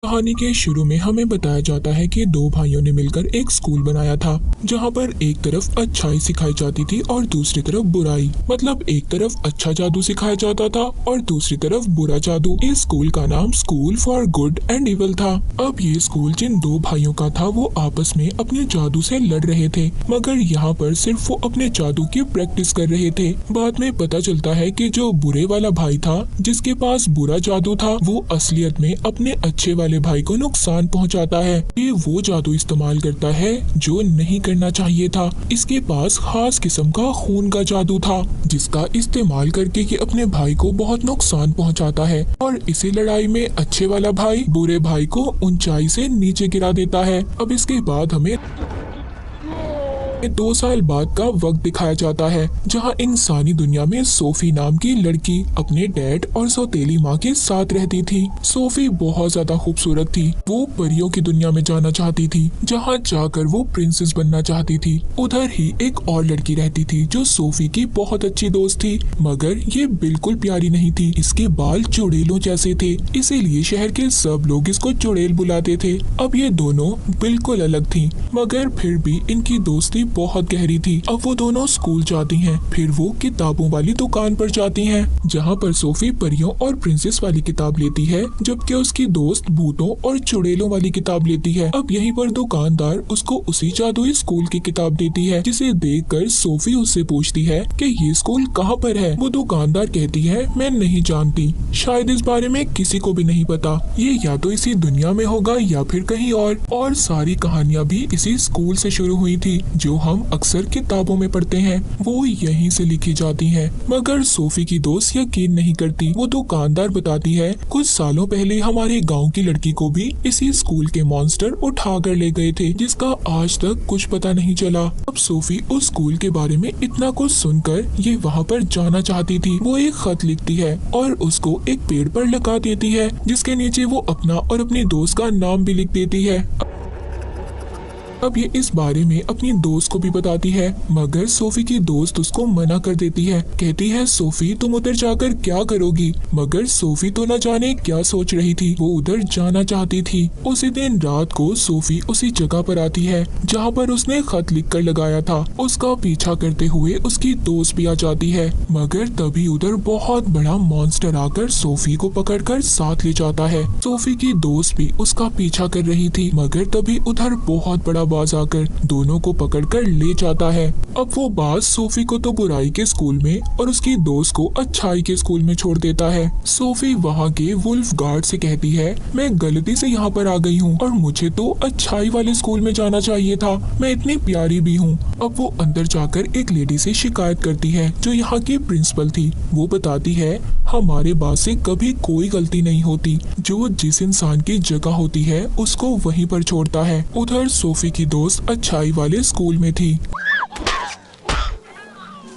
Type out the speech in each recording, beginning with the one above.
कहानी के शुरू में हमें बताया जाता है कि दो भाइयों ने मिलकर एक स्कूल बनाया था, जहाँ पर एक तरफ अच्छाई सिखाई जाती थी और दूसरी तरफ बुराई। मतलब एक तरफ अच्छा जादू सिखाया जाता था और दूसरी तरफ बुरा जादू। इस स्कूल का नाम school for good and evil था। अब ये स्कूल जिन दो भाइयों का था वो आपस में अपने जादू से लड़ रहे थे, मगर यहाँ पर सिर्फ वो अपने जादू की प्रैक्टिस कर रहे थे। बाद में पता चलता है कि जो बुरे वाला भाई था, जिसके पास बुरा जादू था, वो असलियत में अपने अच्छे वाले भाई को नुकसान पहुंचाता है। ये वो जादू इस्तेमाल करता है जो नहीं करना चाहिए था। इसके पास खास किस्म का खून का जादू था, जिसका इस्तेमाल करके ये अपने भाई को बहुत नुकसान पहुंचाता है और इसी लड़ाई में अच्छे वाला भाई बुरे भाई को ऊंचाई से नीचे गिरा देता है। अब इसके बाद हमें 2 साल बाद का वक्त दिखाया जाता है, जहां इंसानी दुनिया में सोफी नाम की लड़की अपने डैड और सौतेली माँ के साथ रहती थी। सोफी बहुत ज्यादा खूबसूरत थी। वो परियों की दुनिया में जाना चाहती थी, जहां जाकर वो प्रिंसेस बनना चाहती थी। उधर ही एक और लड़की रहती थी जो सोफी की बहुत अच्छी दोस्त थी, मगर ये बिल्कुल प्यारी नहीं थी। इसके बाल चुड़ैलों जैसे थे, इसीलिए शहर के सब लोग इसको चुड़ैल बुलाते थे। अब ये दोनों बिल्कुल अलग थी, मगर फिर भी इनकी दोस्ती बहुत गहरी थी। अब वो दोनों स्कूल जाती हैं, फिर वो किताबों वाली दुकान पर जाती हैं, जहाँ पर सोफी परियों और प्रिंसेस वाली किताब लेती है, जबकि उसकी दोस्त भूतों और चुड़ैलों वाली किताब लेती है। अब यहीं पर दुकानदार उसको उसी जादुई स्कूल की किताब देती है, जिसे देखकर सोफी उससे पूछती है कि ये स्कूल कहाँ पर है। वो दुकानदार कहती है, मैं नहीं जानती, शायद इस बारे में किसी को भी नहीं पता। ये या तो इसी दुनिया में होगा या फिर कहीं और सारी कहानियाँ भी इसी स्कूल से शुरू हुई थी, जो हम अक्सर किताबों में पढ़ते हैं, वो यहीं से लिखी जाती हैं। मगर सोफी की दोस्त यकीन नहीं करती। वो दुकानदार बताती है, कुछ सालों पहले हमारे गांव की लड़की को भी इसी स्कूल के मॉन्स्टर उठा कर ले गए थे, जिसका आज तक कुछ पता नहीं चला। अब सोफी उस स्कूल के बारे में इतना कुछ सुनकर ये वहाँ पर जाना चाहती थी। वो एक खत लिखती है और उसको एक पेड़ पर लगा देती है, जिसके नीचे वो अपना और अपनी दोस्त का नाम भी लिख देती है। अब ये इस बारे में अपनी दोस्त को भी बताती है, मगर सोफी की दोस्त उसको मना कर देती है। कहती है, सोफी तुम उधर जाकर क्या करोगी? मगर सोफी तो न जाने क्या सोच रही थी, वो उधर जाना चाहती थी। उसी दिन रात को सोफी उसी जगह पर आती है जहाँ पर उसने खत लिख कर लगाया था। उसका पीछा करते हुए उसकी दोस्त भी आ जाती है, मगर तभी उधर बहुत बड़ा मॉन्स्टर आकर सोफी को पकड़कर साथ ले जाता है। सोफी की दोस्त भी उसका पीछा कर रही थी, मगर तभी उधर बहुत बड़ा बाज आकर दोनों को पकड़कर ले जाता है। अब वो बाज सोफी को तो बुराई के स्कूल में और उसकी दोस्त को अच्छाई के स्कूल में छोड़ देता है। सोफी वहाँ के वुल्फ गार्ड से कहती है, मैं गलती से यहाँ पर आ गई हूँ और मुझे तो अच्छाई वाले स्कूल में जाना चाहिए था, मैं इतनी प्यारी भी हूँ। अब वो अंदर जाकर एक लेडी से शिकायत करती है, जो यहाँ की प्रिंसिपल थी। वो बताती है, हमारे बाज से कभी कोई गलती नहीं होती, जो जिस इंसान की जगह होती है उसको वहीं पर छोड़ता है। उधर सोफी की दोस्त अच्छाई वाले स्कूल में थी,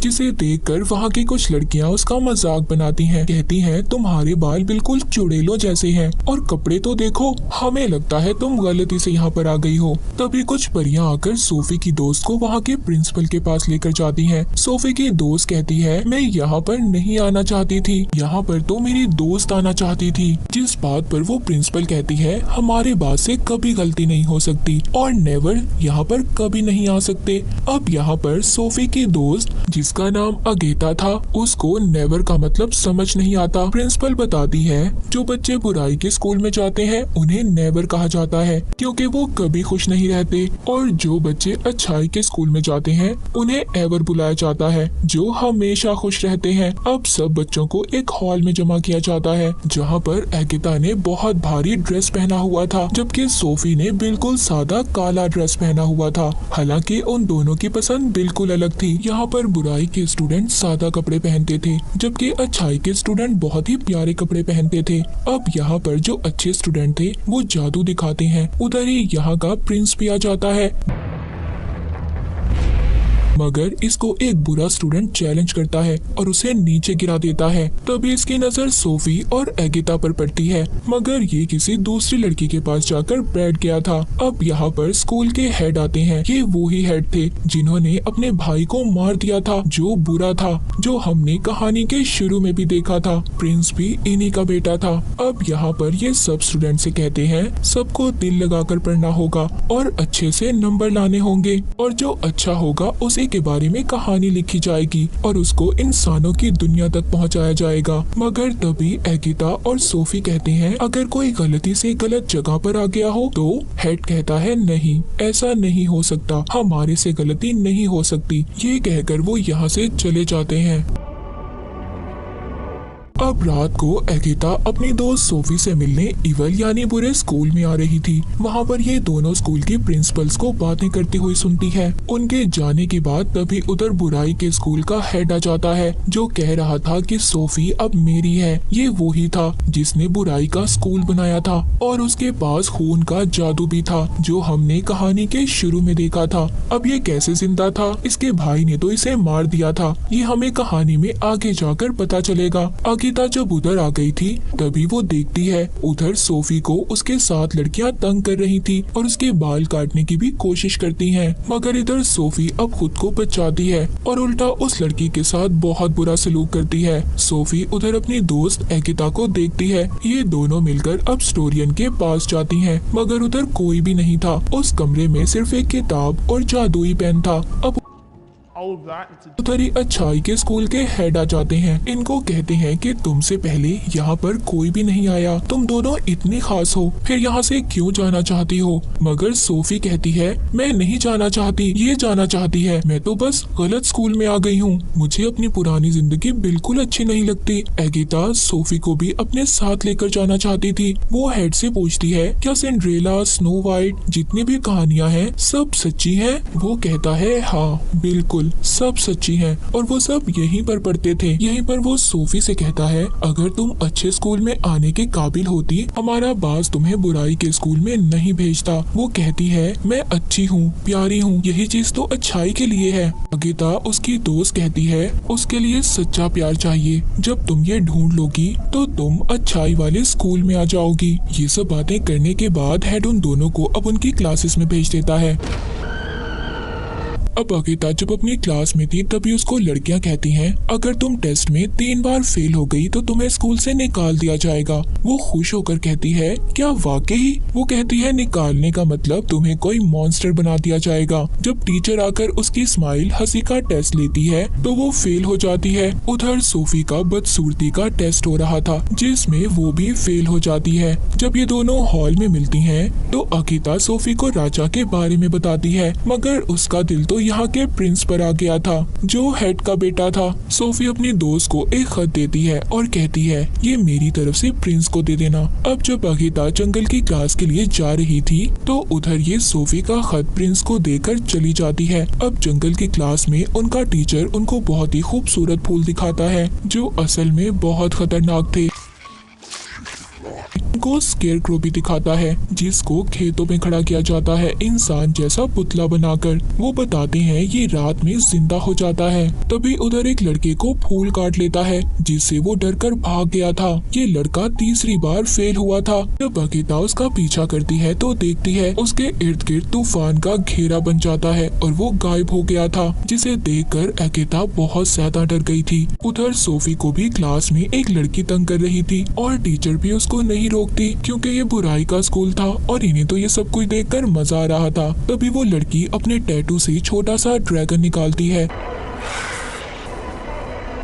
जिसे देखकर वहाँ की कुछ लड़कियाँ उसका मजाक बनाती हैं। कहती हैं, तुम्हारे बाल बिल्कुल चुड़ैलों जैसे हैं और कपड़े तो देखो, हमें लगता है तुम गलती से यहाँ पर आ गई हो। तभी कुछ परियां आकर सोफी की दोस्त को वहाँ के प्रिंसिपल के पास लेकर जाती हैं। सोफी की दोस्त कहती है, मैं यहाँ पर नहीं आना चाहती थी, यहाँ पर तो मेरी दोस्त आना चाहती थी। जिस बात पर वो प्रिंसिपल कहती है, हमारे बात से कभी गलती नहीं हो सकती और नेवर यहाँ पर कभी नहीं आ सकते। अब यहाँ पर सोफी की दोस्त, जिसका नाम अगेता था, उसको नेवर का मतलब समझ नहीं आता। प्रिंसिपल बताती है, जो बच्चे बुराई के स्कूल में जाते हैं उन्हें नेवर कहा जाता है, क्योंकि वो कभी खुश नहीं रहते, और जो बच्चे अच्छाई के स्कूल में जाते हैं उन्हें एवर बुलाया जाता है, जो हमेशा खुश रहते हैं। अब सब बच्चों को एक हॉल में जमा किया जाता है, जहाँ पर अगेता ने बहुत भारी ड्रेस पहना हुआ था, जबकि सोफी ने बिल्कुल सादा काला ड्रेस पहना हुआ था। हालांकि उन दोनों की पसंद बिल्कुल अलग थी। यहाँ पर बुराई के स्टूडेंट सादा कपड़े पहनते थे, जबकि अच्छाई के स्टूडेंट बहुत ही प्यारे कपड़े पहनते थे। अब यहाँ पर जो अच्छे स्टूडेंट थे वो जादू दिखाते हैं। उधर ही यहाँ का प्रिंस भी आ जाता है। मगर इसको एक बुरा स्टूडेंट चैलेंज करता है और उसे नीचे गिरा देता है। तभी इसकी नजर सोफी और एगिता पर पड़ती है, मगर ये किसी दूसरी लड़की के पास जाकर बैठ गया था। अब यहाँ पर स्कूल के हेड आते हैं। ये वो ही हेड थे जिन्होंने अपने भाई को मार दिया था, जो बुरा था, जो हमने कहानी के शुरू में भी देखा था। प्रिंस भी इन्हीं का बेटा था। अब यहाँ पर ये सब स्टूडेंट से कहते हैं सबको दिल लगाकर पढ़ना होगा और अच्छे से नंबर लाने होंगे, और जो अच्छा होगा उसी के बारे में कहानी लिखी जाएगी और उसको इंसानों की दुनिया तक पहुँचाया जाएगा। मगर तभी एगिता और सोफी कहते हैं अगर कोई गलती से गलत जगह पर आ गया हो तो हेड कहता है नहीं, ऐसा नहीं हो सकता, हमारे से गलती नहीं हो सकती। ये कहकर वो यहाँ से चले जाते हैं। अब रात को एगिता अपनी दोस्त सोफी से मिलने इवल यानी बुरे स्कूल में आ रही थी। वहाँ पर ये दोनों स्कूल के प्रिंसिपल्स को बातें करती हुई सुनती है। उनके जाने के बाद तभी उधर बुराई के स्कूल का हेड आ जाता है, जो कह रहा था कि सोफी अब मेरी है। ये वो ही था जिसने बुराई का स्कूल बनाया था और उसके पास खून का जादू भी था, जो हमने कहानी के शुरू में देखा था। अब ये कैसे जिंदा था? इसके भाई ने तो इसे मार दिया था। ये हमें कहानी में आगे जाकर पता चलेगा। एगिता जब उधर आ गई थी तभी वो देखती है उधर सोफी को उसके साथ लड़कियां तंग कर रही थी और उसके बाल काटने की भी कोशिश करती हैं। मगर इधर सोफी अब खुद को बचाती है और उल्टा उस लड़की के साथ बहुत बुरा सलूक करती है। सोफी उधर अपनी दोस्त एगिता को देखती है। ये दोनों मिलकर अब स्टोरियन के पास जाती हैं, मगर उधर कोई भी नहीं था। उस कमरे में सिर्फ एक किताब और जादुई पेन था। अब उधर ही अच्छाई के स्कूल के हेड आ जाते हैं। इनको कहते हैं कि तुमसे पहले यहाँ पर कोई भी नहीं आया, तुम दोनों इतनी खास हो, फिर यहाँ से क्यों जाना चाहती हो? मगर सोफी कहती है मैं नहीं जाना चाहती, ये जाना चाहती है। मैं तो बस गलत स्कूल में आ गई हूँ, मुझे अपनी पुरानी जिंदगी बिल्कुल अच्छी नहीं लगती। एगिता सोफी को भी अपने साथ लेकर जाना चाहती थी। वो हेड से पूछती है क्या सिंड्रेला, स्नो वाइट जितनी भी कहानियाँ हैं सब सच्ची हैं? वो कहता है हाँ बिल्कुल सब सच्ची हैं और वो सब यहीं पर पढ़ते थे। यहीं पर वो सोफी से कहता है अगर तुम अच्छे स्कूल में आने के काबिल होती, हमारा बास तुम्हें बुराई के स्कूल में नहीं भेजता। वो कहती है मैं अच्छी हूँ, प्यारी हूँ, यही चीज तो अच्छाई के लिए है। एगिता उसकी दोस्त कहती है उसके लिए सच्चा प्यार चाहिए। जब तुम ये ढूंढ लोगी तो तुम अच्छाई वाले स्कूल में आ जाओगी। ये सब बातें करने के बाद हेड उन दोनों को अब उनकी क्लासेस में भेज देता है। अब एगिता जब अपनी क्लास में थी तभी उसको लड़कियां कहती हैं अगर तुम टेस्ट में 3 बार फेल हो गई तो तुम्हें स्कूल से निकाल दिया जाएगा। वो खुश होकर कहती है क्या वाकई? वो कहती है निकालने का मतलब तुम्हें कोई मॉन्स्टर बना दिया जाएगा। जब टीचर आकर उसकी स्माइल हंसी का टेस्ट लेती है तो वो फेल हो जाती है। उधर सोफी का बदसूरती का टेस्ट हो रहा था जिसमें वो भी फेल हो जाती है। जब ये दोनों हॉल में मिलती हैं तो एगिता सोफी को राजा के बारे में बताती है, मगर उसका दिल तो यहाँ के प्रिंस पर आ गया था जो हेड का बेटा था। सोफी अपनी दोस्त को एक खत देती है और कहती है ये मेरी तरफ से प्रिंस को दे देना। अब जब एगिता जंगल की क्लास के लिए जा रही थी तो उधर ये सोफी का खत प्रिंस को देकर चली जाती है। अब जंगल की क्लास में उनका टीचर उनको बहुत ही खूबसूरत फूल दिखाता है जो असल में बहुत खतरनाक थे। को स्केरक्रो भी दिखाता है जिसको खेतों में खड़ा किया जाता है इंसान जैसा पुतला बनाकर। वो बताते हैं ये रात में जिंदा हो जाता है। तभी उधर एक लड़के को फूल काट लेता है जिससे वो डरकर भाग गया था। ये लड़का तीसरी बार फेल हुआ था। जब एगिता उसका पीछा करती है तो देखती है उसके इर्द गिर्द तूफान का घेरा बन जाता है और वो गायब हो गया था, जिसे देखकर एगिता बहुत ज्यादा डर गई थी। उधर सोफी को भी क्लास में एक लड़की तंग कर रही थी और टीचर भी उसको नहीं रोकती क्योंकि ये बुराई का स्कूल था और इन्हें तो ये सब कुछ देखकर मजा आ रहा था। तभी वो लड़की अपने टैटू से छोटा सा ड्रैगन निकालती है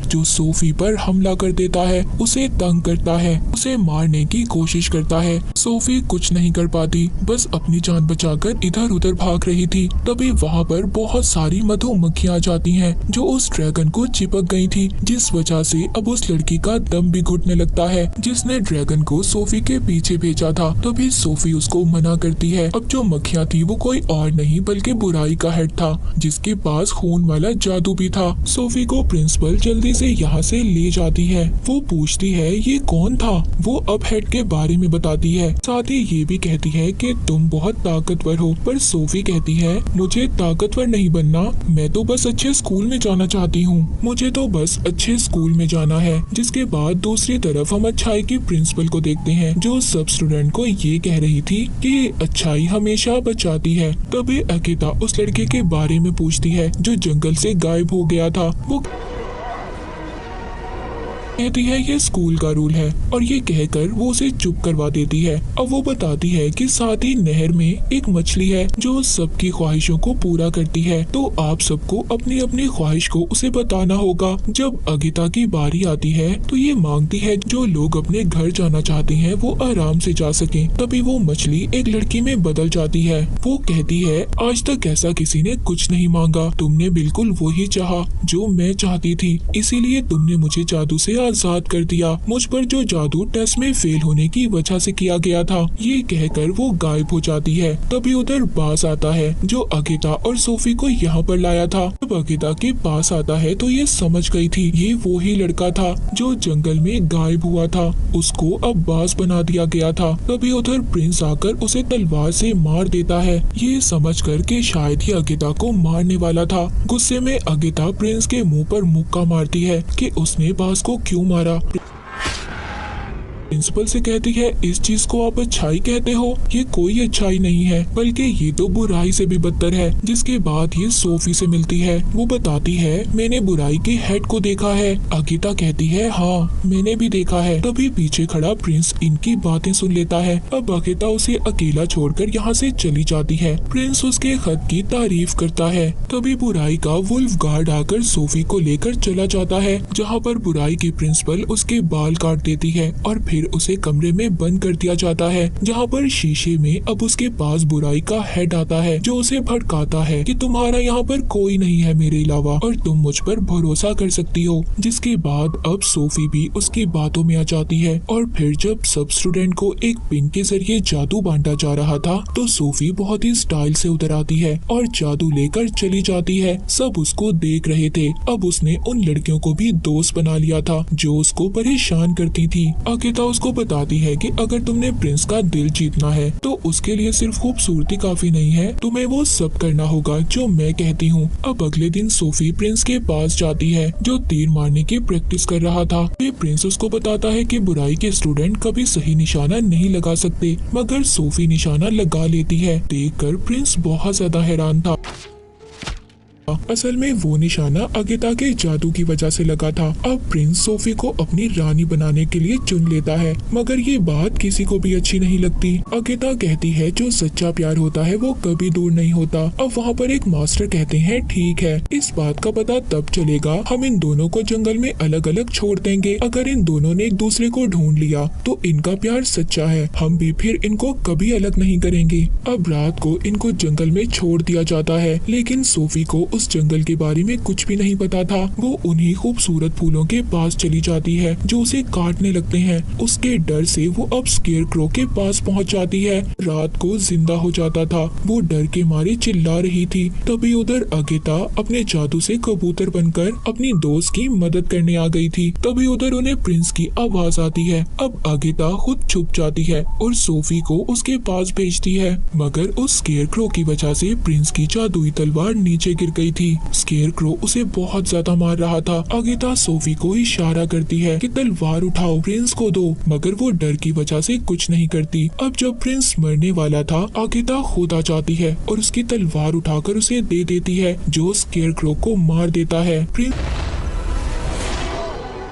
जो सोफी पर हमला कर देता है, उसे तंग करता है, उसे मारने की कोशिश करता है। सोफी कुछ नहीं कर पाती, बस अपनी जान बचाकर इधर उधर भाग रही थी। तभी वहाँ पर बहुत सारी मधुमक्खियाँ आ जाती हैं जो उस ड्रैगन को चिपक गई थी, जिस वजह से अब उस लड़की का दम भी घुटने लगता है जिसने ड्रैगन को सोफी के पीछे भेजा था। तभी सोफी उसको मना करती है। अब जो मक्खियाँ थी वो कोई और नहीं बल्कि बुराई का हेड था जिसके पास खून वाला जादू भी था। सोफी को प्रिंसिपल जल्दी इसे यहाँ से ले जाती है। वो पूछती है ये कौन था। वो अब हेड के बारे में बताती है, साथ ही ये भी कहती है कि तुम बहुत ताकतवर हो। पर सोफी कहती है मुझे ताकतवर नहीं बनना, मैं तो बस अच्छे स्कूल में जाना चाहती हूँ, मुझे तो बस अच्छे स्कूल में जाना है। जिसके बाद दूसरी तरफ हम अच्छाई की प्रिंसिपल को देखते हैं, जो सब स्टूडेंट को ये कह रही थी कि अच्छाई हमेशा बचाती है। तभी अकिता उस लड़के के बारे में पूछती है जो जंगल से गायब हो गया था। वो कहती है ये स्कूल का रूल है और ये कहकर वो उसे चुप करवा देती है। अब वो बताती है कि साथ ही नहर में एक मछली है जो सबकी ख्वाहिशों को पूरा करती है, तो आप सबको अपनी अपनी ख्वाहिश को उसे बताना होगा। जब अगिता की बारी आती है तो ये मांगती है जो लोग अपने घर जाना चाहते हैं वो आराम से जा सकें। तभी वो मछली एक लड़की में बदल जाती है। वो कहती है आज तक ऐसा किसी ने कुछ नहीं मांगा, तुमने बिल्कुल वही चाहा जो मैं चाहती थी, इसीलिए तुमने मुझे जादू से आजाद कर दिया। मुझ पर जो जादू टेस्ट में फेल होने की वजह से किया गया था। ये कहकर वो गायब हो जाती है। तभी उधर बास आता है जो अगिता और सोफी को यहाँ पर लाया था। जब अगिता के पास आता है तो ये समझ गई थी ये वो ही लड़का था जो जंगल में गायब हुआ था, उसको अब बास बना दिया गया था। तभी उधर प्रिंस आकर उसे तलवार से मार देता है, ये समझ कर के शायद ही अगिता को मारने वाला था। गुस्से में अगिता प्रिंस के मुंह पर मुक्का मारती है कि उसने बास को क्यों मारा। प्रिंसिपल से कहती है इस चीज को आप अच्छाई कहते हो, ये कोई अच्छाई नहीं है बल्कि ये तो बुराई से भी बदतर है। जिसके बाद ये सोफी से मिलती है। वो बताती है मैंने बुराई के हेड को देखा है। अगिता कहती है हाँ मैंने भी देखा है। तभी पीछे खड़ा प्रिंस इनकी बातें सुन लेता है। अब अगिता उसे अकेला छोड़कर यहाँ से चली जाती है। प्रिंस उसके खत की तारीफ करता है। तभी बुराई का वुल्फ गार्ड आकर सोफी को लेकर चला जाता है, जहाँ पर बुराई की प्रिंसिपल उसके बाल काट देती है और फिर उसे कमरे में बंद कर दिया जाता है, जहाँ पर शीशे में अब उसके पास बुराई का हेड आता है जो उसे भड़काता है कि तुम्हारा यहाँ पर कोई नहीं है मेरे अलावा और तुम मुझ पर भरोसा कर सकती हो। जिसके बाद अब सोफी भी उसकी बातों में आ जाती है और फिर जब सब स्टूडेंट को एक पिन के जरिए जादू बांटा जा रहा था तो सोफी बहुत ही स्टाइल से उतर आती है और जादू लेकर चली जाती है। सब उसको देख रहे थे। अब उसने उन लड़कियों को भी दोस्त बना लिया था जो उसको परेशान करती थी। अकिता उसको बताती है कि अगर तुमने प्रिंस का दिल जीतना है तो उसके लिए सिर्फ खूबसूरती काफी नहीं है, तुम्हें वो सब करना होगा जो मैं कहती हूँ। अब अगले दिन सोफी प्रिंस के पास जाती है जो तीर मारने की प्रैक्टिस कर रहा था। ये प्रिंस उसको बताता है कि बुराई के स्टूडेंट कभी सही निशाना नहीं लगा सकते, मगर सोफी निशाना लगा लेती है। देखकर प्रिंस बहुत ज्यादा हैरान था। असल में वो निशाना अगिता के जादू की वजह से लगा था। अब प्रिंस सोफी को अपनी रानी बनाने के लिए चुन लेता है, मगर ये बात किसी को भी अच्छी नहीं लगती। अगिता कहती है जो सच्चा प्यार होता है वो कभी दूर नहीं होता। अब वहाँ पर एक मास्टर कहते हैं ठीक है, इस बात का पता तब चलेगा हम इन दोनों को जंगल में अलग अलग छोड़ देंगे। अगर इन दोनों ने एक दूसरे को ढूंढ लिया तो इनका प्यार सच्चा है, हम भी फिर इनको कभी अलग नहीं करेंगे। अब रात को इनको जंगल में छोड़ दिया जाता है, लेकिन सोफी को उस जंगल के बारे में कुछ भी नहीं पता था। वो उन्हीं खूबसूरत फूलों के पास चली जाती है जो उसे काटने लगते हैं। उसके डर से वो अब स्केयर क्रो के पास पहुंच जाती है। रात को जिंदा हो जाता था, वो डर के मारे चिल्ला रही थी। तभी उधर अगिता अपने जादू से कबूतर बनकर अपनी दोस्त की मदद करने आ गई थी। तभी उधर उन्हें प्रिंस की आवाज आती है। अब अगिता खुद छुप जाती है और सोफी को उसके पास भेजती है, मगर उस स्केयर क्रो की वजह से प्रिंस की जादुई तलवार नीचे गिर गई थी। स्केयर क्रो उसे बहुत ज्यादा मार रहा था। अगिता सोफी को इशारा करती है कि तलवार उठाओ, प्रिंस को दो, मगर वो डर की वजह से कुछ नहीं करती। अब जब प्रिंस मरने वाला था, अगिता खुद आ जाती है और उसकी तलवार उठाकर उसे दे देती है, जो स्केयर क्रो को मार देता है। प्रिंस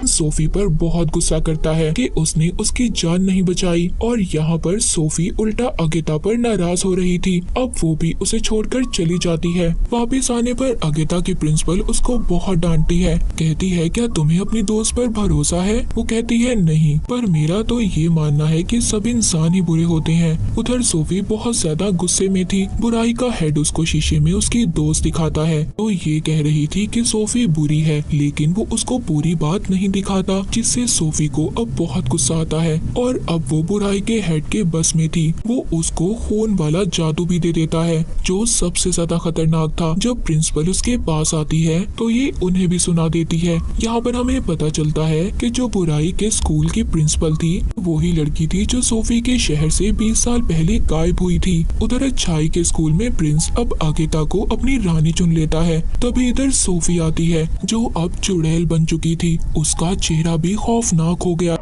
सोफी पर बहुत गुस्सा करता है कि उसने उसकी जान नहीं बचाई और यहाँ पर सोफी उल्टा अगिता पर नाराज हो रही थी। अब वो भी उसे छोड़कर चली जाती है। वापस आने पर अगिता की प्रिंसिपल उसको बहुत डांटती है। कहती है क्या तुम्हें अपनी दोस्त पर भरोसा है? वो कहती है नहीं, पर मेरा तो ये मानना है कि सब इंसान ही बुरे होते हैं। उधर सोफी बहुत ज्यादा गुस्से में थी। बुराई का हेड उसको शीशे में उसकी दोस्त दिखाता है तो ये कह रही थी कि सोफी बुरी है, लेकिन वो उसको पूरी बात नहीं दिखाता, जिससे सोफी को अब बहुत गुस्सा आता है और अब वो बुराई के हेड के बस में थी। वो उसको खून वाला जादू भी दे देता है जो सबसे ज्यादा खतरनाक था। जब प्रिंसिपल उसके पास आती है तो ये उन्हें भी सुना देती है। यहाँ पर हमें पता चलता है कि जो बुराई के स्कूल की प्रिंसिपल थी वो ही लड़की थी जो सोफी के शहर से 20 साल पहले गायब हुई थी। उधर अच्छाई के स्कूल में प्रिंस अब आगेता को अपनी रानी चुन लेता है। तभी इधर सोफी आती है जो अब चुड़ैल बन चुकी थी। उसका चेहरा भी खौफनाक हो गया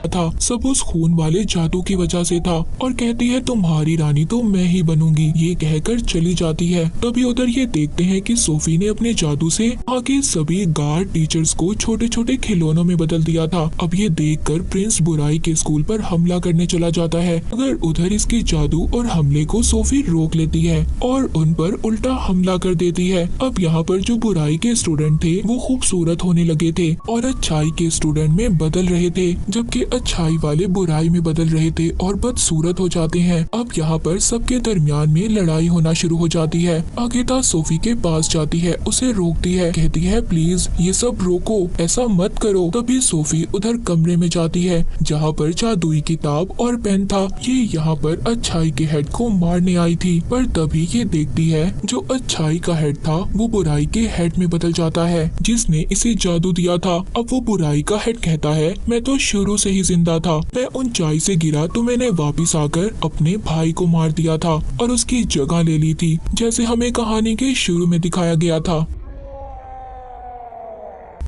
था। सब उस खून वाले जादू की वजह से था और कहती है तुम्हारी रानी तो मैं ही बनूंगी। ये कहकर चली जाती है। तभी उधर ये देखते हैं कि सोफी ने अपने जादू से वहाँ के सभी गार्ड टीचर्स को छोटे छोटे खिलौनों में बदल दिया था। अब ये देखकर प्रिंस बुराई के स्कूल पर हमला करने चला जाता है, मगर उधर इसके जादू और हमले को सोफी रोक लेती है और उन पर उल्टा हमला कर देती है। अब यहाँ पर जो बुराई के स्टूडेंट थे वो खूबसूरत होने लगे थे और अच्छाई के स्टूडेंट में बदल रहे थे, जबकि अच्छाई वाले बुराई में बदल रहे थे और बदसूरत हो जाते हैं। अब यहाँ पर सबके दरमियान में लड़ाई होना शुरू हो जाती है। आगेता सोफी के पास जाती है, उसे रोकती है, कहती है प्लीज ये सब रोको, ऐसा मत करो। तभी सोफी उधर कमरे में जाती है जहाँ पर जादुई किताब और पेन था। ये यहाँ पर अच्छाई के हेड को मारने आई थी, पर तभी ये देखती है जो अच्छाई का हेड था वो बुराई के हेड में बदल जाता है जिसने इसे जादू दिया था। अब वो बुराई का हेड कहता है मैं तो शुरू से ही जिंदा था, मैं ऊंचाई से गिरा तो मैंने वापिस आकर अपने भाई को मार दिया था और उसकी जगह ले ली थी, जैसे हमें कहानी के शुरू में दिखाया गया था।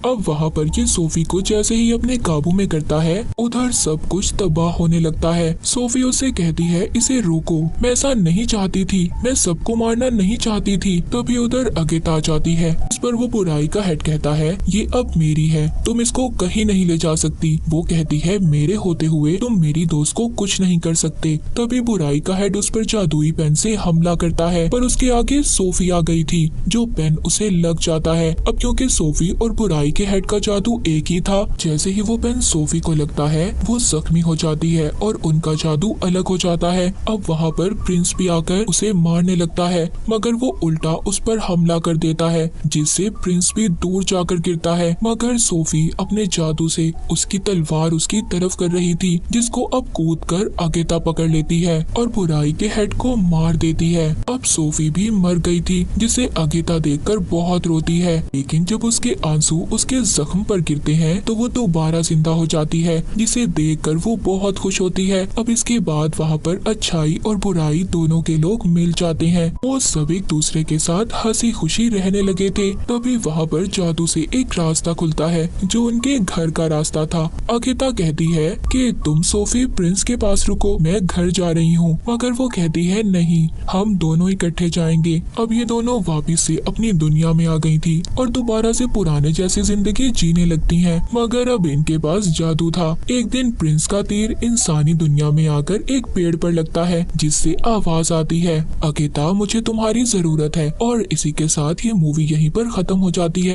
अब वहाँ पर ये सोफी को जैसे ही अपने काबू में करता है उधर सब कुछ तबाह होने लगता है। सोफी उससे कहती है इसे रोको, मैं ऐसा नहीं चाहती थी, मैं सबको मारना नहीं चाहती थी। तभी उधर आगेता आ जाती है। इस पर वो बुराई का हेड कहता है ये अब मेरी है, तुम इसको कहीं नहीं ले जा सकती। वो कहती है मेरे होते हुए तुम मेरी दोस्त को कुछ नहीं कर सकते। तभी बुराई का हेड उस पर जादुई पेन से हमला करता है, पर उसके आगे सोफी आ गई थी जो पेन उसे लग जाता है। अब क्योंकि सोफी और बुराई के हेड का जादू एक ही था, जैसे ही वो पेन सोफी को लगता है वो जख्मी हो जाती है और उनका जादू अलग हो जाता है। अब वहाँ पर प्रिंस भी आकर उसे मारने लगता है, मगर वो उल्टा उस पर हमला कर देता है जिससे प्रिंस भी दूर जाकर गिरता है। मगर सोफी अपने जादू से उसकी तलवार उसकी तरफ कर रही थी, जिसको अब कूद कर आगेता पकड़ लेती है और बुराई के हेड को मार देती है। अब सोफी भी मर गई थी, जिसे आगेता देखकर बहुत रोती है, लेकिन जब उसके आंसू उसके जख्म पर गिरते हैं तो वो दोबारा जिंदा हो जाती है, जिसे देखकर वो बहुत खुश होती है। अब इसके बाद वहाँ पर अच्छाई और बुराई दोनों के लोग मिल जाते हैं। वो सब एक दूसरे के साथ हंसी खुशी रहने लगे थे। तभी वहाँ पर जादू से एक रास्ता खुलता है जो उनके घर का रास्ता था। आगेता कहती है कि तुम सोफी प्रिंस के पास रुको, मैं घर जा रही हूँ, मगर वो कहती है नहीं, हम दोनों इकट्ठे जाएंगे। अब ये दोनों वापिस से अपनी दुनिया में आ गई थी और दोबारा से पुराने जैसी जिंदगी जीने लगती हैं, मगर अब इनके पास जादू था। एक दिन प्रिंस का तीर इंसानी दुनिया में आकर एक पेड़ पर लगता है जिससे आवाज आती है आगेता मुझे तुम्हारी जरूरत है। और इसी के साथ ये मूवी यहीं पर खत्म हो जाती है।